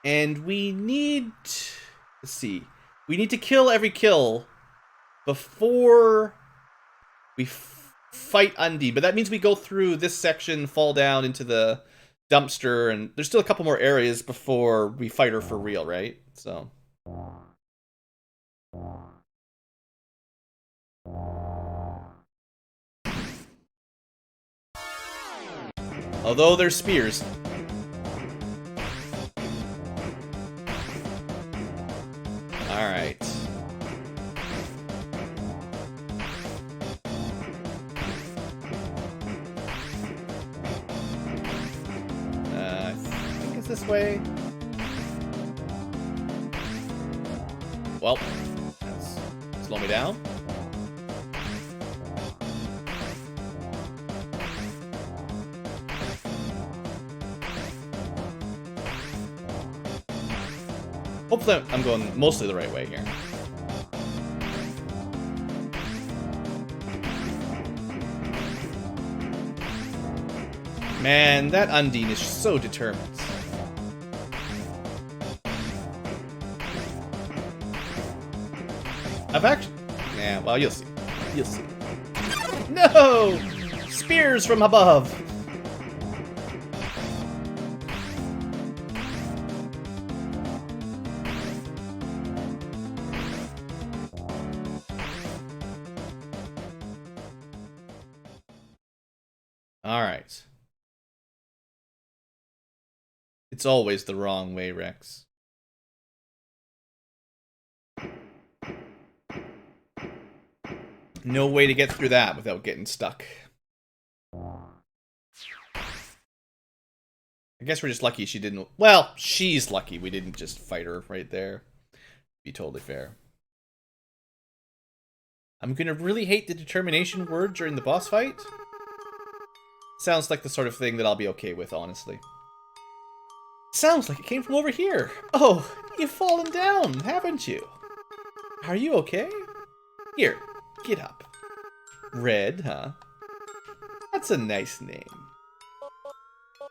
And we need... Let's see. We need to kill every kill before we fight Undy. But that means we go through this section, fall down into the dumpster, and there's still a couple more areas before we fight her for real, right? So... Although there's spears. Alright. I think it's this way. Well, that's slow me down. Hopefully I'm going mostly the right way here. Man, that Undine is so determined. I've actually... Yeah, well, you'll see. You'll see. No! Spears from above! Alright. It's always the wrong way, Rex. No way to get through that without getting stuck. I guess we're just lucky she didn't... Well, she's lucky we didn't just fight her right there. Be totally fair. I'm gonna really hate the determination word during the boss fight. Sounds like the sort of thing that I'll be okay with, honestly. Sounds like it came from over here. Oh, you've fallen down, haven't you? Are you okay? Here, get up. Red, huh? That's a nice name.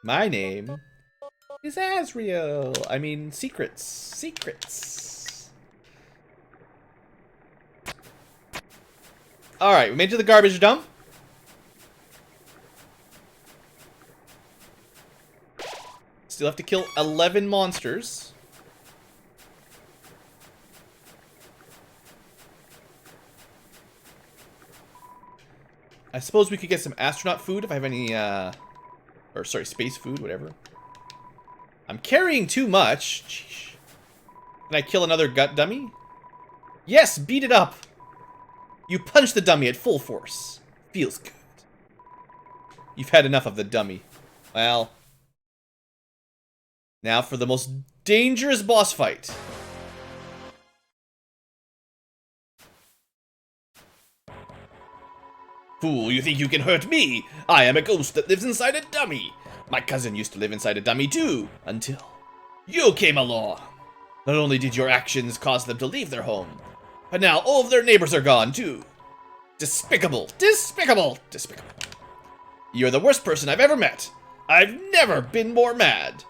My name is Azriel. I mean, secrets. Secrets. Alright, we made it to the garbage dump. Still have to kill 11 monsters. I suppose we could get some astronaut food if I have any, or sorry, space food, whatever. I'm carrying too much. Sheesh. Can I kill another gut dummy? Yes, beat it up. You punch the dummy at full force. Feels good. You've had enough of the dummy. Well... Now for the most dangerous boss fight. Fool, you think you can hurt me? I am a ghost that lives inside a dummy. My cousin used to live inside a dummy too, until you came along. Not only did your actions cause them to leave their home, but now all of their neighbors are gone too. Despicable, despicable, despicable. You're the worst person I've ever met. I've never been more mad.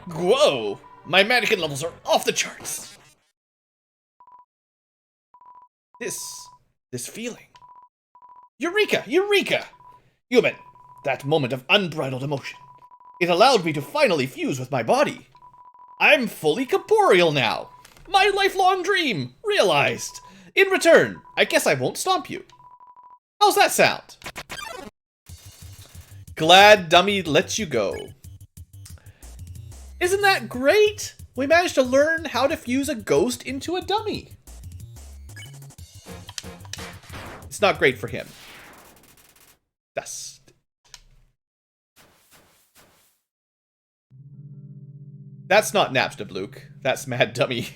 Whoa! My mannequin levels are off the charts! This feeling. Eureka! Eureka! Human, that moment of unbridled emotion. It allowed me to finally fuse with my body. I'm fully corporeal now. My lifelong dream realized. In return, I guess I won't stomp you. How's that sound? Glad dummy lets you go. Isn't that great? We managed to learn how to fuse a ghost into a dummy. It's not great for him. Dust. That's not Napstablook. That's Mad Dummy.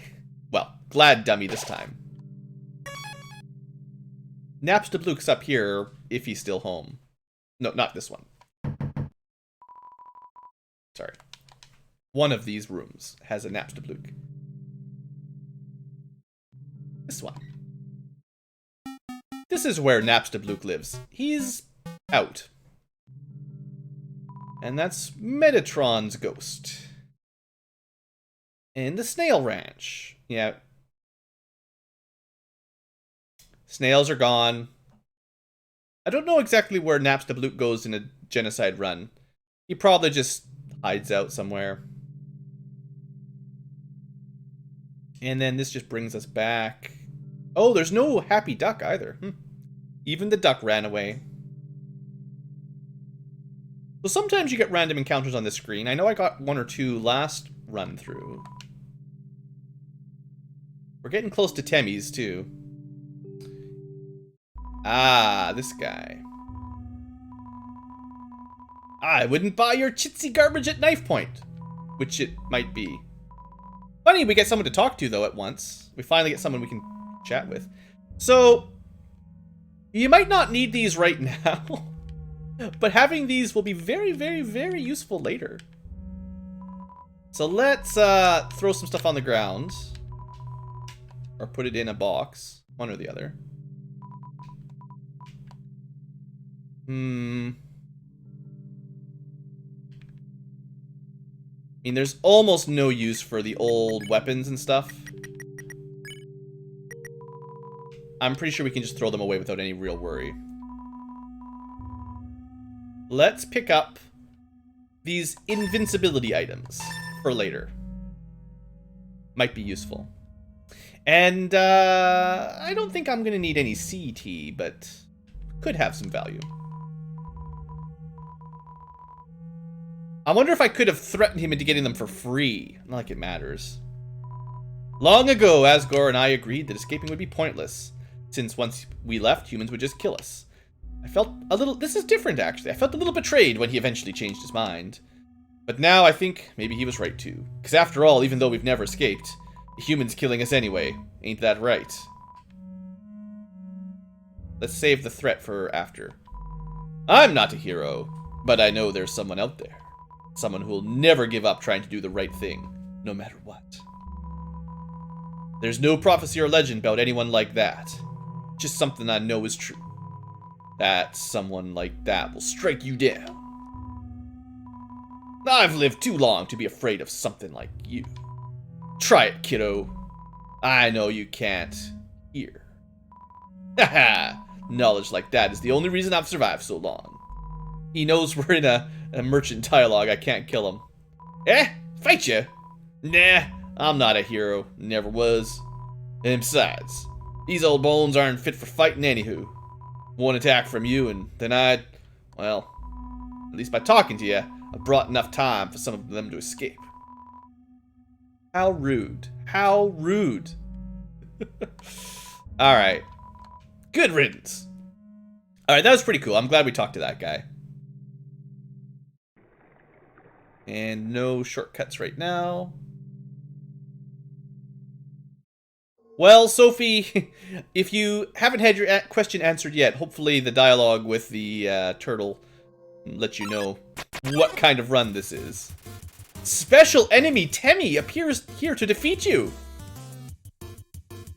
Well, Glad Dummy this time. Napstablook's up here if he's still home. No, not this one. Sorry. One of these rooms has a Napstablook. This one. This is where Napstablook lives. He's out. And that's Metatron's ghost. And the snail ranch. Yeah. Snails are gone. I don't know exactly where Napstablook goes in a genocide run. He probably just hides out somewhere. And then this just brings us back. Oh, there's no happy duck either. Even the duck ran away. So sometimes you get random encounters on this screen. I know I got 1 or 2 last run through. We're getting close to Temmie's too. Ah, this guy. I wouldn't buy your chitsy garbage at knife point. Which it might be. Funny, we get someone to talk to, though, at once. We finally get someone we can chat with. So, you might not need these right now. But having these will be very, very, very useful later. So let's throw some stuff on the ground. Or put it in a box. One or the other. I mean, there's almost no use for the old weapons and stuff. I'm pretty sure we can just throw them away without any real worry. Let's pick up these invincibility items for later. Might be useful. And I don't think I'm going to need any CT, but could have some value. I wonder if I could have threatened him into getting them for free. Not like it matters. Long ago, Asgore and I agreed that escaping would be pointless, since once we left, humans would just kill us. I felt a little... This is different, actually. I felt a little betrayed when he eventually changed his mind. But now I think maybe he was right, too. Because after all, even though we've never escaped, the humans killing us anyway. Ain't that right? Let's save the threat for after. I'm not a hero, but I know there's someone out there. Someone who'll never give up trying to do the right thing, no matter what. There's no prophecy or legend about anyone like that. Just something I know is true. That someone like that will strike you down. I've lived too long to be afraid of something like you. Try it, kiddo. I know you can't. Here. Haha! Knowledge like that is the only reason I've survived so long. He knows we're in a merchant dialogue. I can't kill him. Eh? Fight you? Nah, I'm not a hero. Never was. And besides, these old bones aren't fit for fighting anywho. One attack from you and then I'd... Well, at least by talking to you, I brought enough time for some of them to escape. How rude. How rude. Alright. Good riddance. Alright, that was pretty cool. I'm glad we talked to that guy. And no shortcuts right now. Well, Sophie, if you haven't had your question answered yet, hopefully the dialogue with the turtle lets you know what kind of run this is. Special enemy Temmie appears here to defeat you.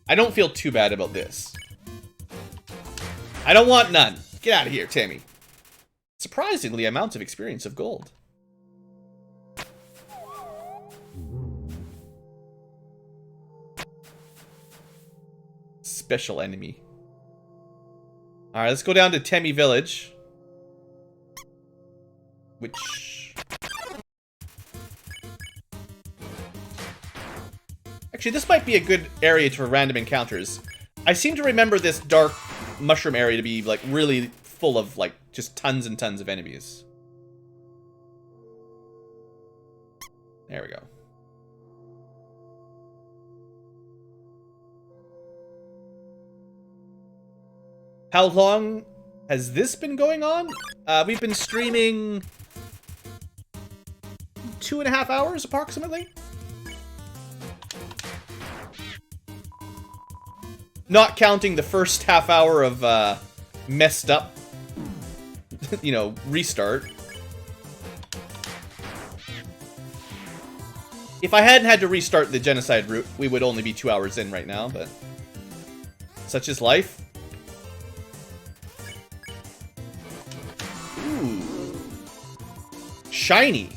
I don't feel too bad about this. I don't want none. Get out of here, Temmie. Surprisingly, amounts of experience of gold. Special enemy. Alright, let's go down to Temmie Village. Which... Actually, this might be a good area for random encounters. I seem to remember this dark mushroom area to be, like, really full of, like, just tons and tons of enemies. There we go. How long has this been going on? We've been streaming 2.5 hours approximately. Not counting the first half hour of messed up, you know, restart. If I hadn't had to restart the Genocide route, we would only be 2 hours in right now, but such is life. Shiny.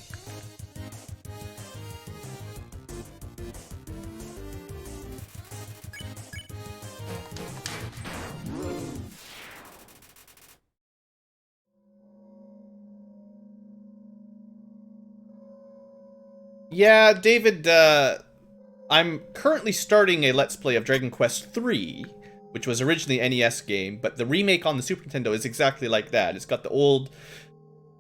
Yeah, David, I'm currently starting a Let's Play of Dragon Quest III, which was originally an NES game, but the remake on the Super Nintendo is exactly like that. It's got the old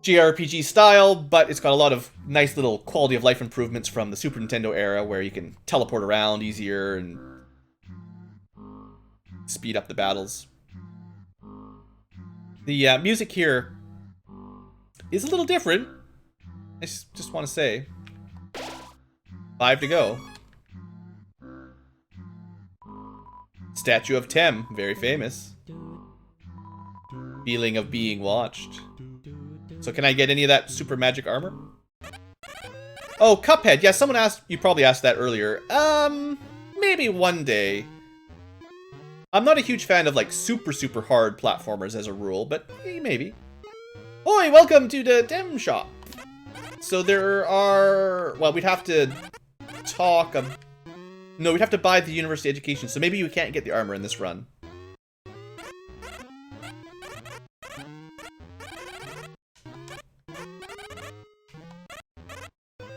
JRPG style, but it's got a lot of nice little quality of life improvements from the Super Nintendo era, where you can teleport around easier and speed up the battles. The music here is a little different. I just want to say. 5 to go. Statue of Tem, very famous. Feeling of being watched. So can I get any of that super magic armor? Oh, Cuphead. Yeah, someone asked, you probably asked that earlier. Maybe one day. I'm not a huge fan of like super hard platformers as a rule, but maybe. Oi, welcome to the Dem Shop. So there are, well, we'd have to talk no, we'd have to buy the university education, so maybe you can't get the armor in this run.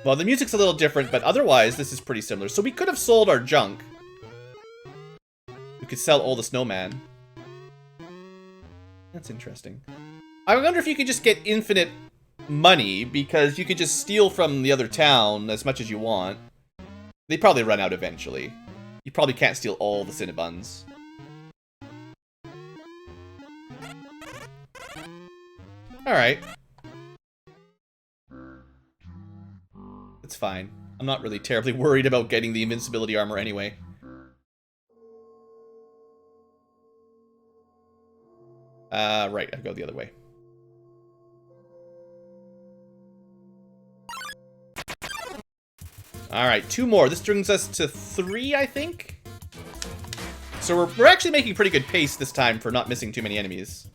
Well, the music's a little different, but otherwise, this is pretty similar. So we could have sold our junk. We could sell all the snowman. That's interesting. I wonder if you could just get infinite money, because you could just steal from the other town as much as you want. They probably run out eventually. You probably can't steal all the Cinnabuns. Alright. It's fine. I'm not really terribly worried about getting the invincibility armor anyway. Right, I go the other way. Alright, 2 more. This brings us to 3, I think? So we're actually making pretty good pace this time for not missing too many enemies.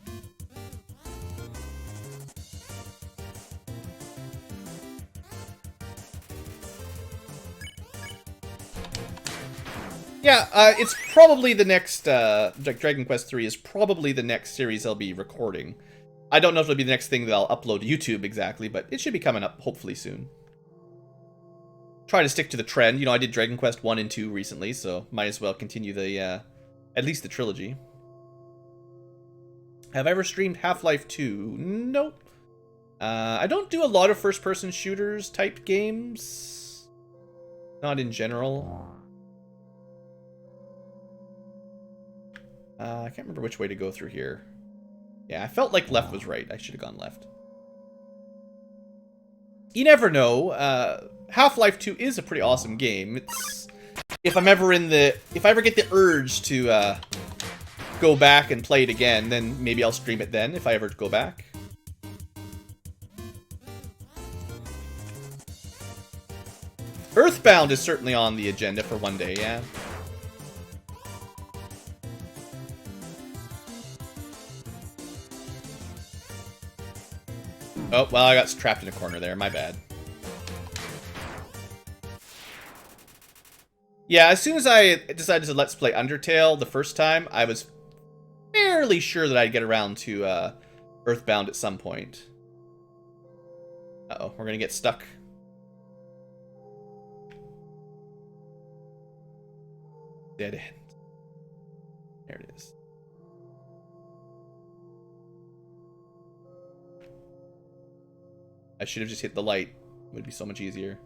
Yeah, it's probably the next, Dragon Quest III is probably the next series I'll be recording. I don't know if it'll be the next thing that I'll upload to YouTube exactly, but it should be coming up hopefully soon. Try to stick to the trend. You know, I did Dragon Quest 1 and 2 recently, so might as well continue the, at least the trilogy. Have I ever streamed Half-Life 2? Nope. I don't do a lot of first-person shooters type games. Not in general. I can't remember which way to go through here. Yeah, I felt like left was right. I should have gone left. You never know. Half-Life 2 is a pretty awesome game. It's if I ever get the urge to go back and play it again, then maybe I'll stream it then if I ever go back. Earthbound is certainly on the agenda for one day, yeah. Oh, well, I got trapped in a corner there. My bad. Yeah, as soon as I decided to Let's Play Undertale the first time, I was fairly sure that I'd get around to Earthbound at some point. Uh-oh, we're gonna get stuck. Dead end. There it is. I should have just hit the light. It would be so much easier.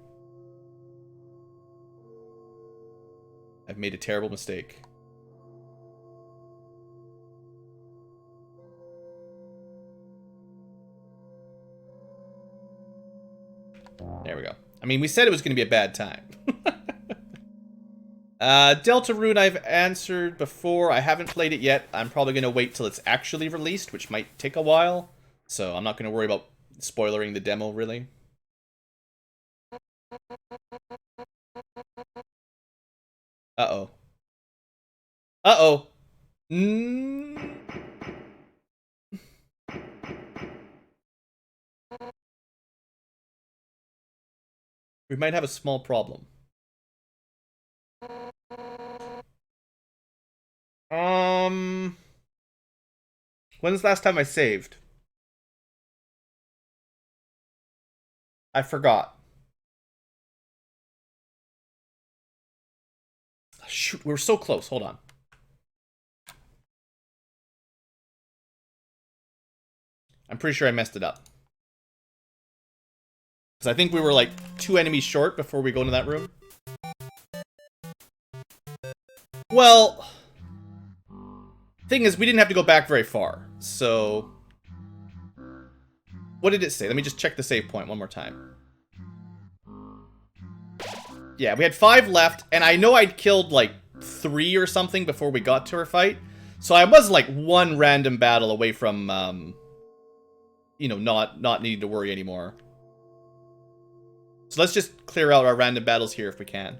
I've made a terrible mistake. There we go. I mean, we said it was going to be a bad time. Deltarune I've answered before. I haven't played it yet. I'm probably going to wait till it's actually released, which might take a while. So I'm not going to worry about spoilering the demo, really. Uh-oh. Uh-oh. We might have a small problem. When's the last time I saved? I forgot. Shoot, we were so close. Hold on. I'm pretty sure I messed it up. Because I think we were like 2 enemies short before we go into that room. Well, thing is, we didn't have to go back very far. So, what did it say? Let me just check the save point one more time. Yeah, we had 5 left, and I know I'd killed like 3 or something before we got to our fight. So I was like 1 random battle away from, you know, not needing to worry anymore. So let's just clear out our random battles here if we can.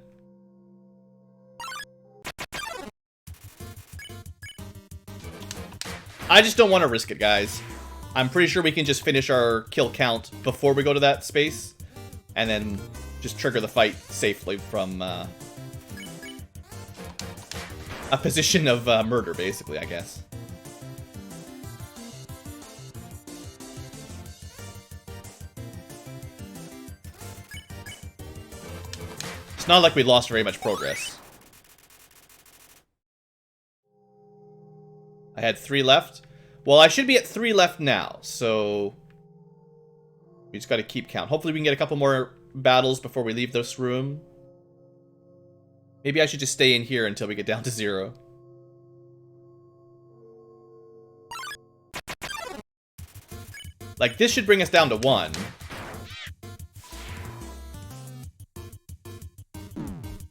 I just don't want to risk it, guys. I'm pretty sure we can just finish our kill count before we go to that space. And then just trigger the fight safely from a position of murder, basically, I guess. It's not like we lost very much progress. I had 3 left. Well, I should be at 3 left now, so we just got to keep count. Hopefully we can get a couple more battles before we leave this room. Maybe I should just stay in here until we get down to 0. Like, this should bring us down to 1.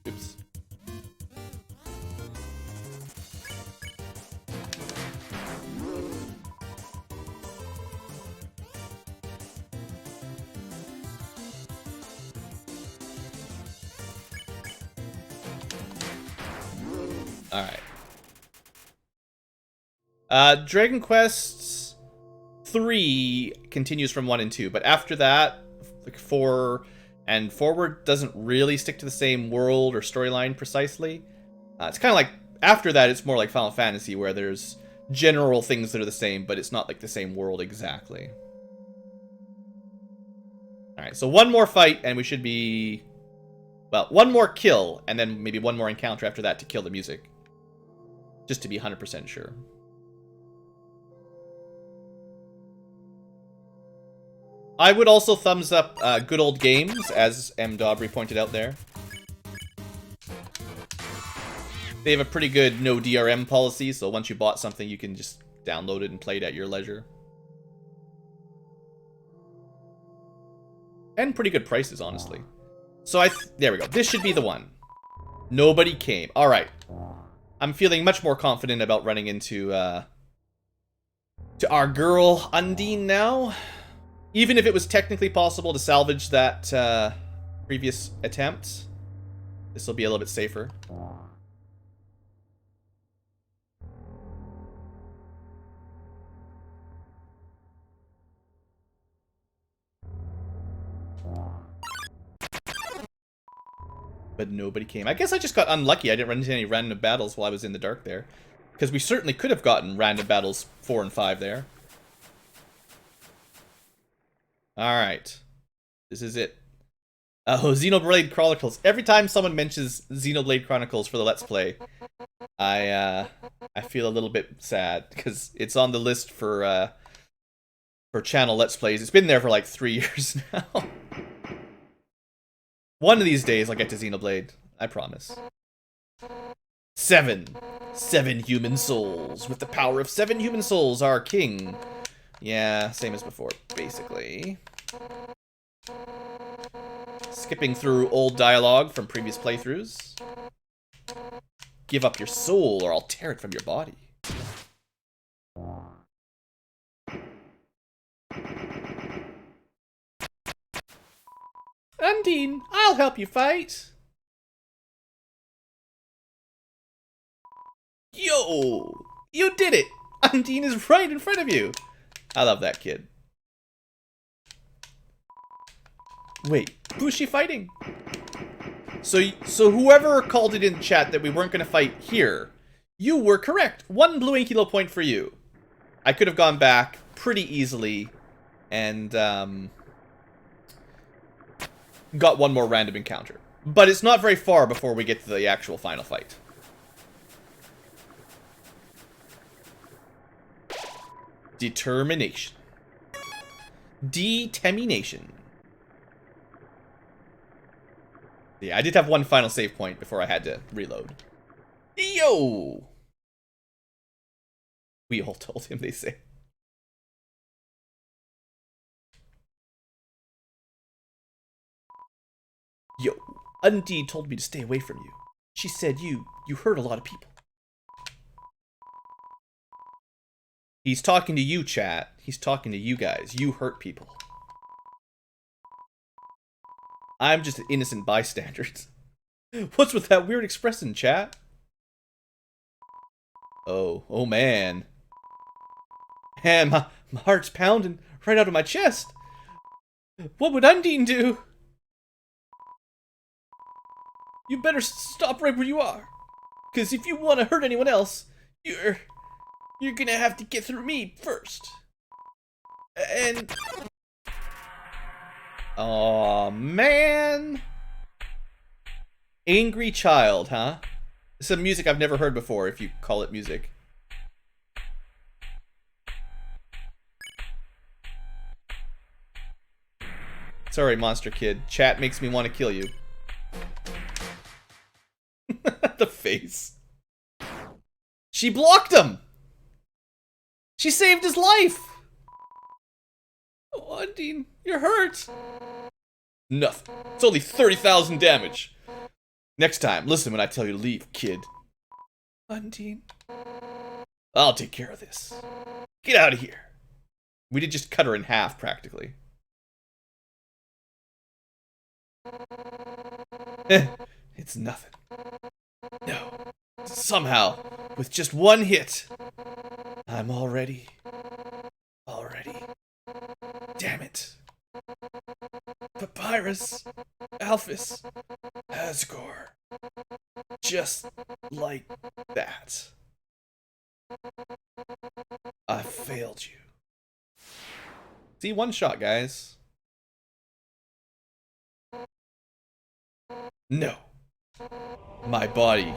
Oops. Alright. Dragon Quest 3 continues from 1 and 2, but after that, like 4 and forward doesn't really stick to the same world or storyline precisely. It's kind of like, after that, it's more like Final Fantasy, where there's general things that are the same, but it's not like the same world exactly. Alright, so 1 more fight, and we should be... Well, 1 more kill, and then maybe 1 more encounter after that to kill the music. Just to be 100% sure. I would also thumbs up Good Old Games, as M. Dobry pointed out there. They have a pretty good no DRM policy, so once you bought something, you can just download it and play it at your leisure. And pretty good prices, honestly. So there we go. This should be the one. Nobody came. All right. I'm feeling much more confident about running into to our girl Undine now. Even if it was technically possible to salvage that previous attempt, this will be a little bit safer. But nobody came. I guess I just got unlucky. I didn't run into any random battles while I was in the dark there. Because we certainly could have gotten random battles 4 and 5 there. Alright. This is it. Oh, Xenoblade Chronicles. Every time someone mentions Xenoblade Chronicles for the Let's Play, I feel a little bit sad. Because it's on the list for channel Let's Plays. It's been there for like 3 years now. One of these days I'll get to Xenoblade. I promise. 7 human souls. With the power of 7 human souls, our king. Yeah, same as before, basically. Skipping through old dialogue from previous playthroughs. Give up your soul or I'll tear it from your body. Undine, I'll help you fight. Yo! You did it! Undine is right in front of you! I love that kid. Wait, who's she fighting? So whoever called it in chat that we weren't going to fight here, you were correct. 1 BlueAnkylo point for you. I could have gone back pretty easily and got 1 more random encounter. But it's not very far before we get to the actual final fight. Determination. Determination. Yeah, I did have one final save point before I had to reload. Yo! We all told him, they say. Yo, Undine told me to stay away from you. She said you hurt a lot of people. He's talking to you, chat. He's talking to you guys. You hurt people. I'm just an innocent bystander. What's with that weird expression, chat? Oh man. Man, my heart's pounding right out of my chest. What would Undine do? You better stop right where you are. Because if you want to hurt anyone else, you're gonna have to get through me first. And... Aw, man. Angry child, huh? Some music I've never heard before, if you call it music. Sorry, monster kid. Chat makes me want to kill you. The face. She blocked him! She saved his life! Oh, Undine, you're hurt. Nothing. It's only 30,000 damage. Next time, listen when I tell you to leave, kid. Undine. I'll take care of this. Get out of here. We did just cut her in half, practically. It's nothing. No. Somehow, with just one hit, I'm already. Damn it. Papyrus, Alphys, Asgore. Just like that. I failed you. See, one shot, guys. No. My body,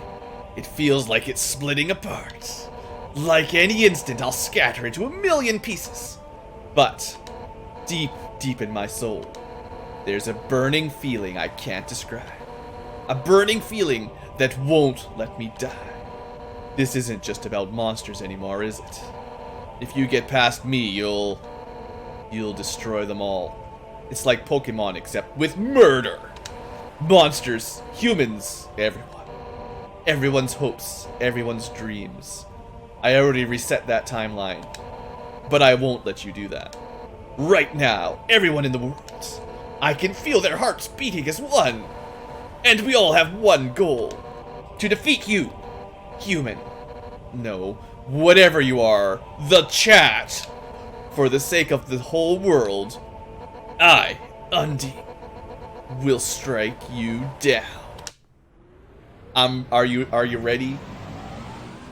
it feels like it's splitting apart. Like any instant, I'll scatter into a million pieces. But, deep in my soul, there's a burning feeling I can't describe. A burning feeling that won't let me die. This isn't just about monsters anymore, is it? If you get past me, you'll destroy them all. It's like Pokemon, except with murder. Monsters, humans, everyone. Everyone's hopes, everyone's dreams. I already reset that timeline. But I won't let you do that. Right now, everyone in the world, I can feel their hearts beating as one. And we all have one goal. To defeat you, human. No, whatever you are, the chat. For the sake of the whole world, I, Undine, will strike you down. Are you ready?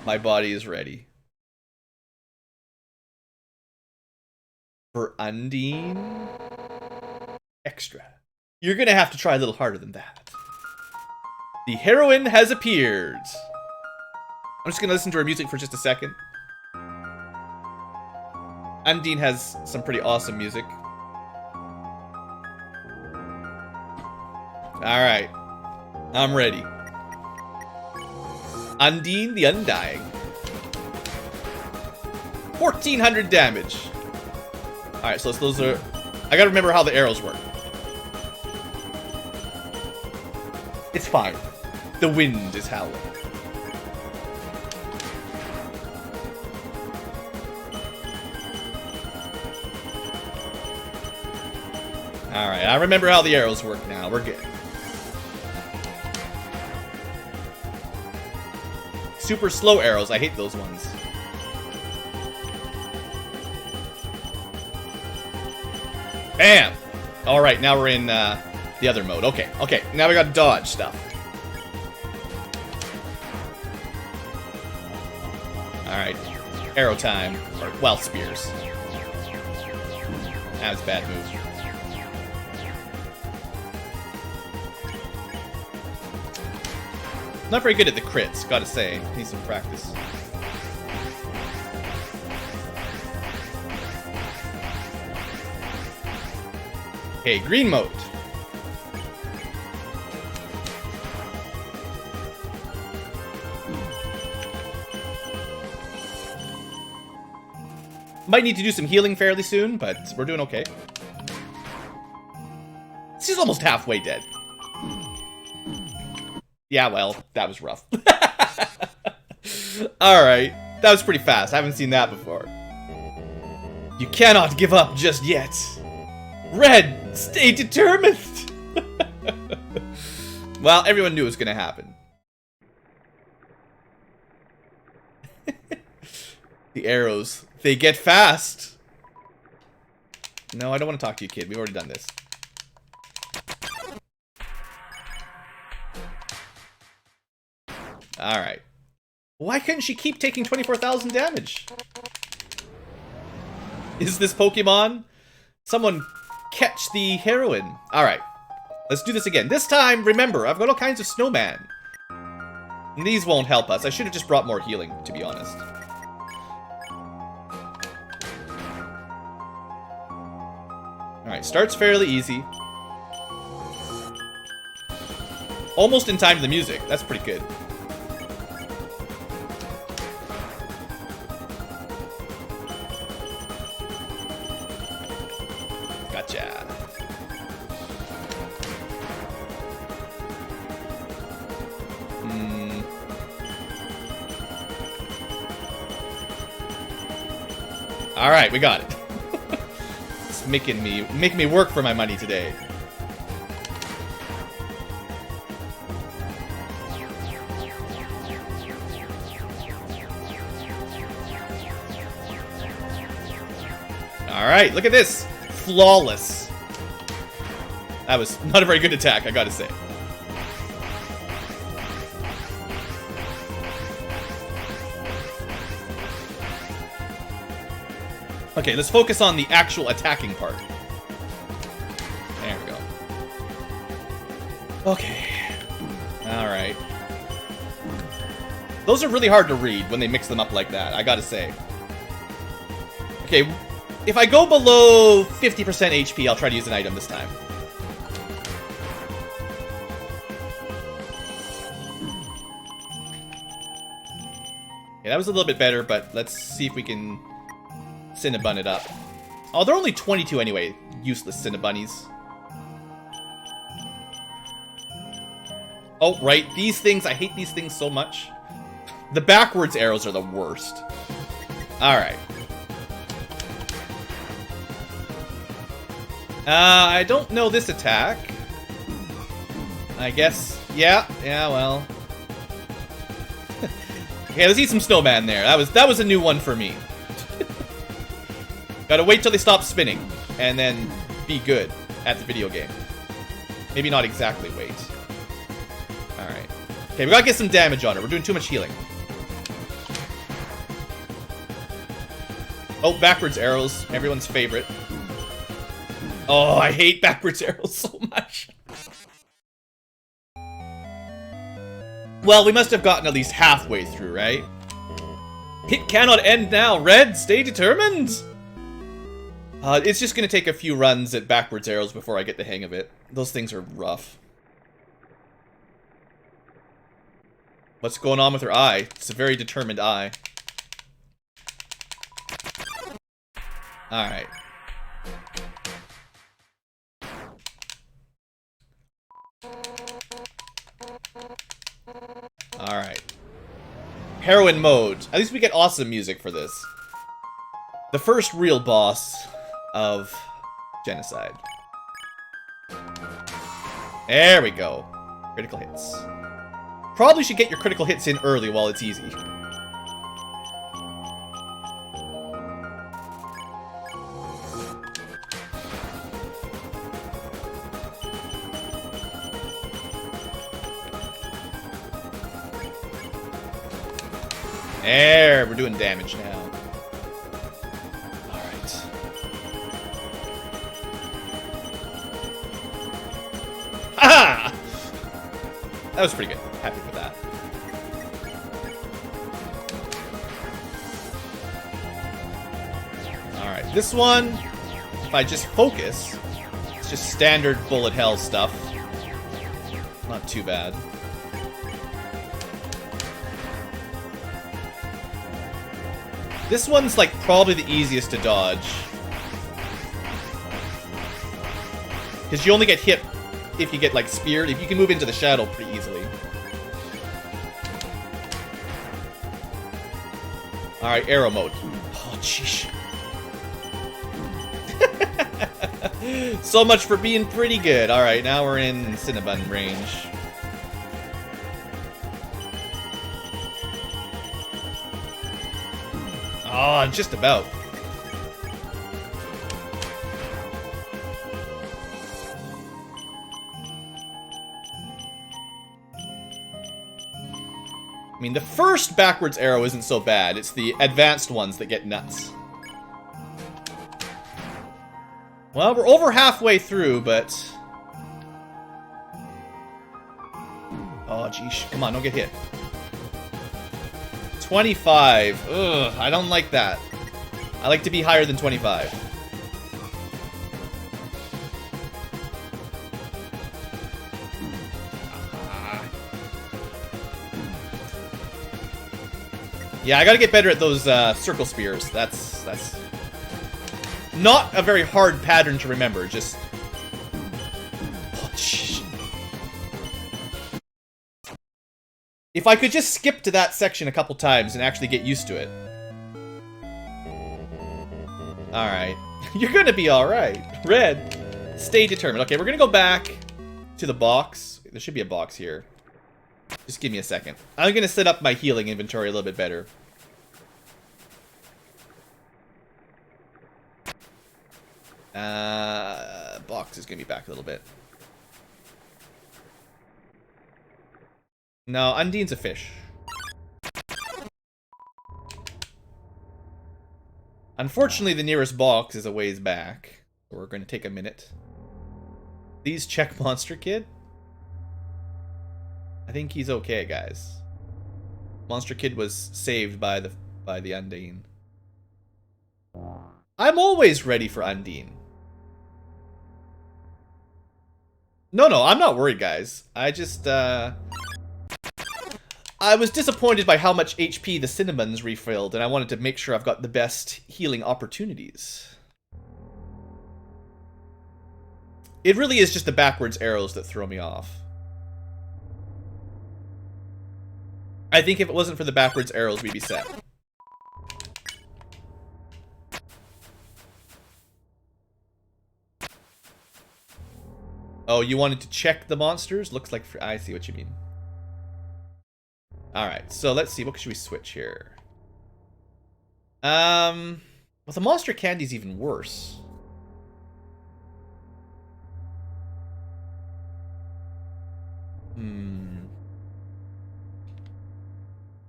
My body is ready. For Undine Extra. You're gonna have to try a little harder than that. The heroine has appeared. I'm just gonna listen to her music for just a second. Undine has some pretty awesome music. Alright. I'm ready. Undine the Undying. 1,400 damage. Alright, so those are... I gotta remember how the arrows work. It's fine. The wind is howling. Alright, I remember how the arrows work now. We're good. Super slow arrows. I hate those ones. Bam! Alright, now we're in the other mode. Okay, now we got dodge stuff. Alright, arrow time. Or, well, spears. That was a bad move. Not very good at the crits, gotta say. Need some practice. Okay, green mode. Might need to do some healing fairly soon, but we're doing okay. She's almost halfway dead. Yeah, well, that was rough. Alright, that was pretty fast. I haven't seen that before. You cannot give up just yet. Red, stay determined. Well, everyone knew it was going to happen. The arrows, they get fast. No, I don't want to talk to you, kid. We've already done this. Alright. Why couldn't she keep taking 24,000 damage? Is this Pokemon? Someone catch the heroine. Alright. Let's do this again. This time, remember, I've got all kinds of snowman. And these won't help us. I should have just brought more healing, to be honest. Alright, starts fairly easy. Almost in time to the music. That's pretty good. Gotcha. Alright, we got it. It's making me work for my money today. Alright, look at this. Flawless. That was not a very good attack, I gotta say. Okay, let's focus on the actual attacking part. There we go. Okay. Alright. Those are really hard to read when they mix them up like that, I gotta say. Okay, if I go below 50% HP, I'll try to use an item this time. Okay, that was a little bit better, but let's see if we can Cinnabun it up. Oh, they're only 22 anyway. Useless Cinnabunnies. Oh, right. These things, I hate these things so much. The backwards arrows are the worst. Alright. I don't know this attack. I guess. Yeah, well. Okay, let's eat some snowman there. That was a new one for me. Gotta wait till they stop spinning, and then be good at the video game. Maybe not exactly wait. Alright. Okay, we gotta get some damage on her. We're doing too much healing. Oh, backwards arrows. Everyone's favorite. Oh, I hate backwards arrows so much. Well, we must have gotten at least halfway through, right? It cannot end now. Red, stay determined! It's just gonna take a few runs at backwards arrows before I get the hang of it. Those things are rough. What's going on with her eye? It's a very determined eye. Alright. Alright. Heroine mode. At least we get awesome music for this. The first real boss of Genocide. There we go. Critical hits. Probably should get your critical hits in early while it's easy. There, we're doing damage now. Aha! That was pretty good. Happy with that. Alright, this one, if I just focus, It's just standard bullet hell stuff. Not too bad. This one's like probably the easiest to dodge. Because you only get hit if you get like speared. If you can move into the shadow pretty easily. Alright, arrow mode. Oh, sheesh. So much for being pretty good. Alright, now we're in Cinnabon range. Oh, just about. I mean, the first backwards arrow isn't so bad. It's the advanced ones that get nuts. Well, we're over halfway through, but... Oh, geesh. Come on, don't get hit. 25. Ugh, I don't like that. I like to be higher than 25. Yeah, I gotta get better at those circle spears. That's not a very hard pattern to remember. Just... Oh, shh. If I could just skip to that section a couple times and actually get used to it. Alright. You're gonna be alright. Red. Stay determined. Okay, we're gonna go back to the box. There should be a box here. Just give me a second. I'm gonna set up my healing inventory a little bit better. Box is gonna be back a little bit. No, Undine's a fish. Unfortunately, the nearest box is a ways back. So we're gonna take a minute. Please check Monster Kid. I think he's okay, guys. Monster Kid was saved by the Undine. I'm always ready for Undine. No, I'm not worried, guys. I just, I was disappointed by how much HP the Cinnamons refilled, and I wanted to make sure I've got the best healing opportunities. It really is just the backwards arrows that throw me off. I think if it wasn't for the backwards arrows, we'd be set. Oh, you wanted to check the monsters? Looks like... I see what you mean. Alright, so let's see. What should we switch here? Well, the monster candy's even worse.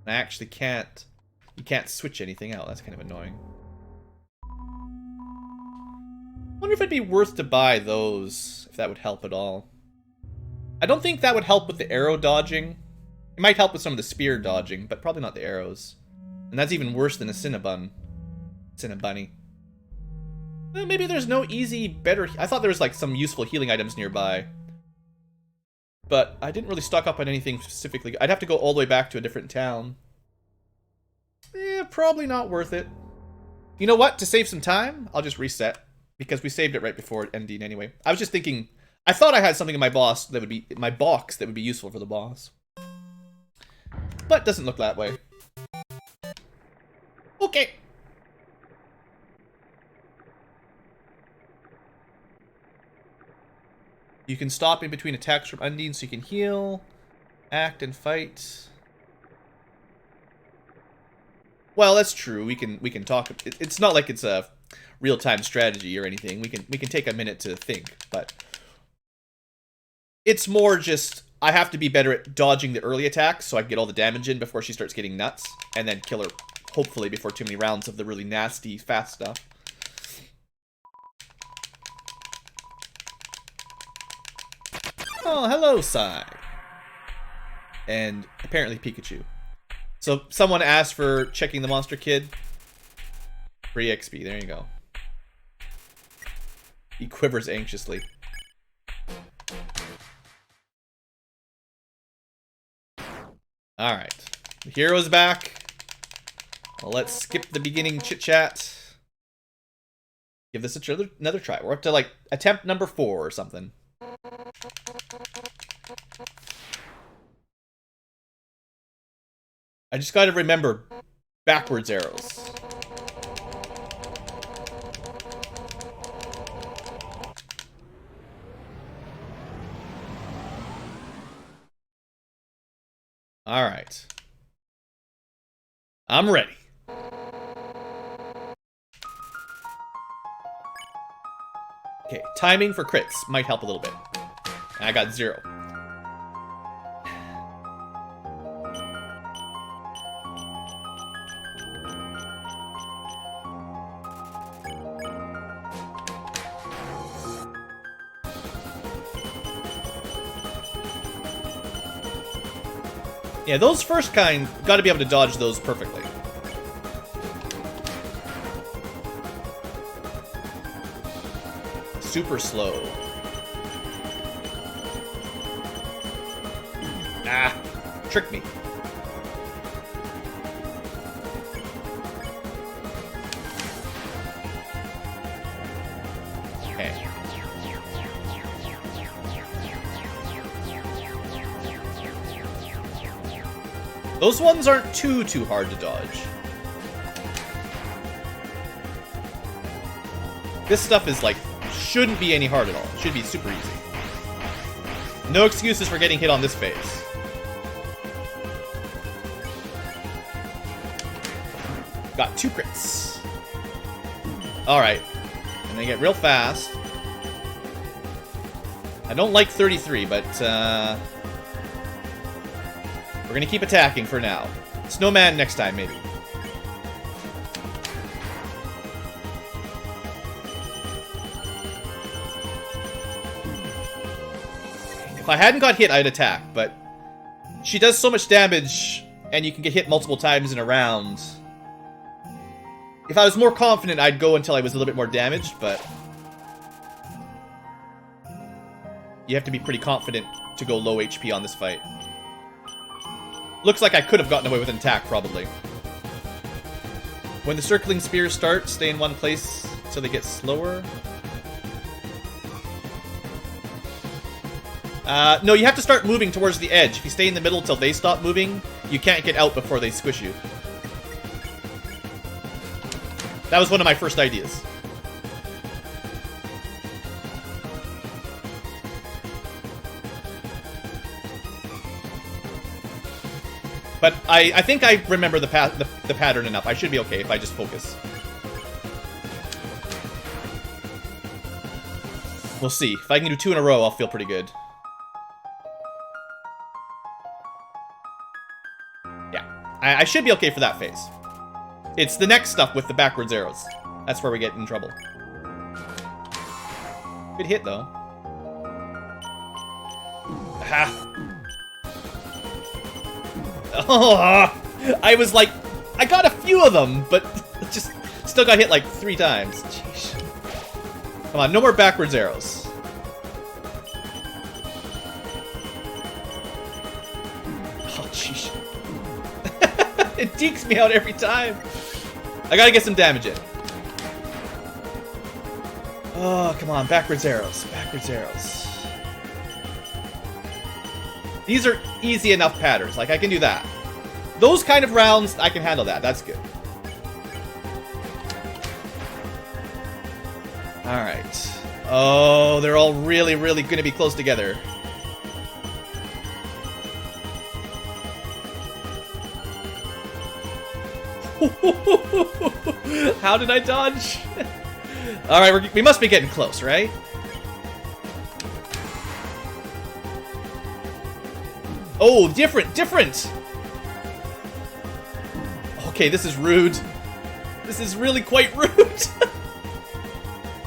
I actually can't... You can't switch anything out. That's kind of annoying. Wonder if it'd be worth to buy those, if that would help at all. I don't think that would help with the arrow dodging. It might help with some of the spear dodging, but probably not the arrows. And that's even worse than a Cinnabon. Cinnabunny. Well, maybe there's no easy, better... I thought there was like some useful healing items nearby. But I didn't really stock up on anything specifically. I'd have to go all the way back to a different town. Probably not worth it. You know what? To save some time, I'll just reset. Because we saved it right before ending anyway. I was just thinking... I thought I had something in my box that would be... my box that would be useful for the boss. But doesn't look that way. Okay. You can stop in between attacks from Undine so you can heal, act, and fight. Well, that's true. We can talk. It's not like it's a real-time strategy or anything. We can take a minute to think, but it's more just I have to be better at dodging the early attacks so I can get all the damage in before she starts getting nuts, and then kill her hopefully before too many rounds of the really nasty fast stuff. Oh, hello, Sai. And apparently Pikachu. So someone asked for checking the Monster Kid. Free XP, there you go. He quivers anxiously. Alright. The hero's back. Well, let's skip the beginning chit-chat. Give this another try. We're up to, like, attempt number 4 or something. I just gotta remember backwards arrows. Alright. I'm ready. Okay, timing for crits might help a little bit. I got 0. Yeah, those first kind, gotta be able to dodge those perfectly. Super slow. Ah, tricked me. Okay. Those ones aren't too hard to dodge. This stuff is like, shouldn't be any hard at all. It should be super easy. No excuses for getting hit on this phase. Got 2 crits. Alright. And they get real fast. I don't like 33, but we're gonna keep attacking for now. Snowman next time, maybe. If I hadn't got hit, I'd attack, but she does so much damage, and you can get hit multiple times in a round. If I was more confident, I'd go until I was a little bit more damaged, but you have to be pretty confident to go low HP on this fight. Looks like I could have gotten away with an attack, probably. When the circling spears start, stay in one place so they get slower. No, you have to start moving towards the edge. If you stay in the middle till they stop moving, you can't get out before they squish you. That was one of my first ideas. But I think I remember the pattern enough. I should be okay if I just focus. We'll see. If I can do 2 in a row, I'll feel pretty good. Yeah. I should be okay for that phase. It's the next stuff with the backwards arrows. That's where we get in trouble. Good hit, though. Aha! Oh, I was like, I got a few of them, but just still got hit like 3 times. Jeez. Come on, no more backwards arrows. Oh, jeez. It dekes me out every time. I gotta get some damage in. Oh, come on, backwards arrows, backwards arrows. These are easy enough patterns. Like, I can do that. Those kind of rounds, I can handle that. That's good. Alright. Oh, they're all really, really going to be close together. How did I dodge? Alright, we must be getting close, right? Oh, different! Okay, this is rude. This is really quite rude.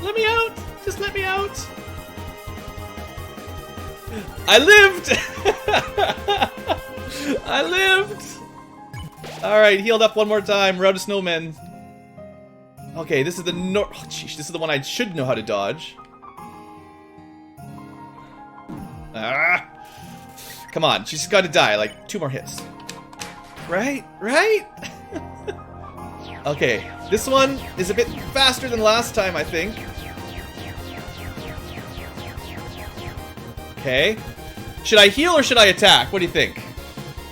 Let me out! Just let me out! I lived! I lived! Alright, healed up one more time. Route of Snowmen. Okay, this is the oh, sheesh, this is the one I should know how to dodge. Ah! Come on, she's got to die. Like, 2 more hits. Right? Right? Okay, this one is a bit faster than last time, I think. Okay. Should I heal or should I attack? What do you think?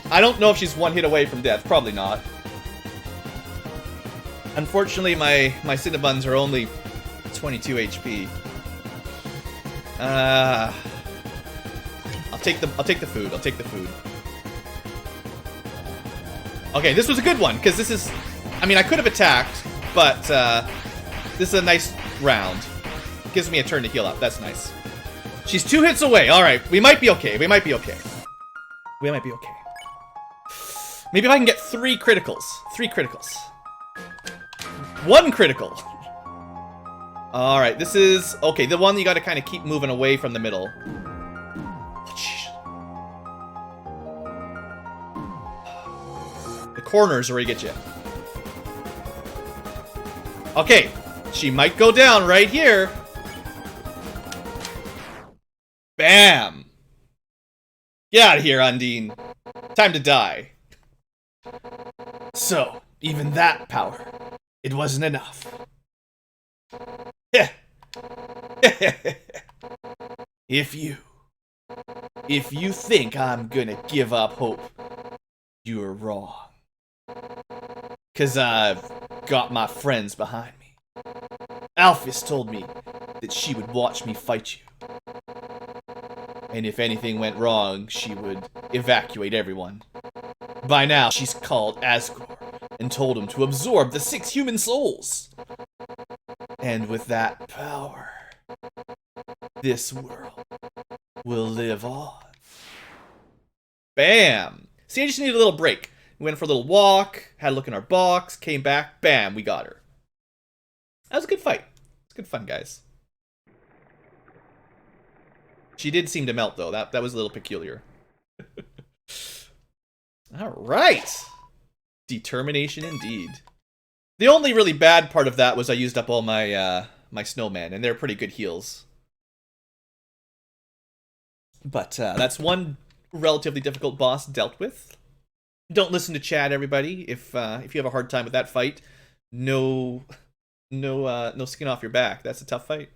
I don't know if she's one hit away from death. Probably not. Unfortunately, my Cinnabuns are only 22 HP. I'll take the food. I'll take the food. Okay, this was a good one, because this is... I mean, I could have attacked, but this is a nice round. Gives me a turn to heal up. That's nice. She's 2 hits away. Alright, we might be okay. We might be okay. We might be okay. Maybe if I can get 3 criticals. 3 criticals. 1 critical. Alright, this is... Okay, the one you gotta kind of keep moving away from the middle. The corners are where you get you. Okay, she might go down right here. Bam! Get out of here, Undine. Time to die. So, even that power, it wasn't enough. If you think I'm gonna give up hope, you're wrong. 'Cause I've got my friends behind me. Alphys told me that she would watch me fight you. And if anything went wrong, she would evacuate everyone. By now, she's called Asgore and told him to absorb the 6 human souls. And with that power, this world will live on. Bam! See, I just needed a little break. We went for a little walk, had a look in our box, came back, bam, we got her. That was a good fight. It's good fun, guys. She did seem to melt, though. That was a little peculiar. Alright! Determination indeed. The only really bad part of that was I used up all my my snowmen, and they're pretty good heals. But that's one relatively difficult boss dealt with. Don't listen to Chad, everybody. If you have a hard time with that fight, no skin off your back. That's a tough fight.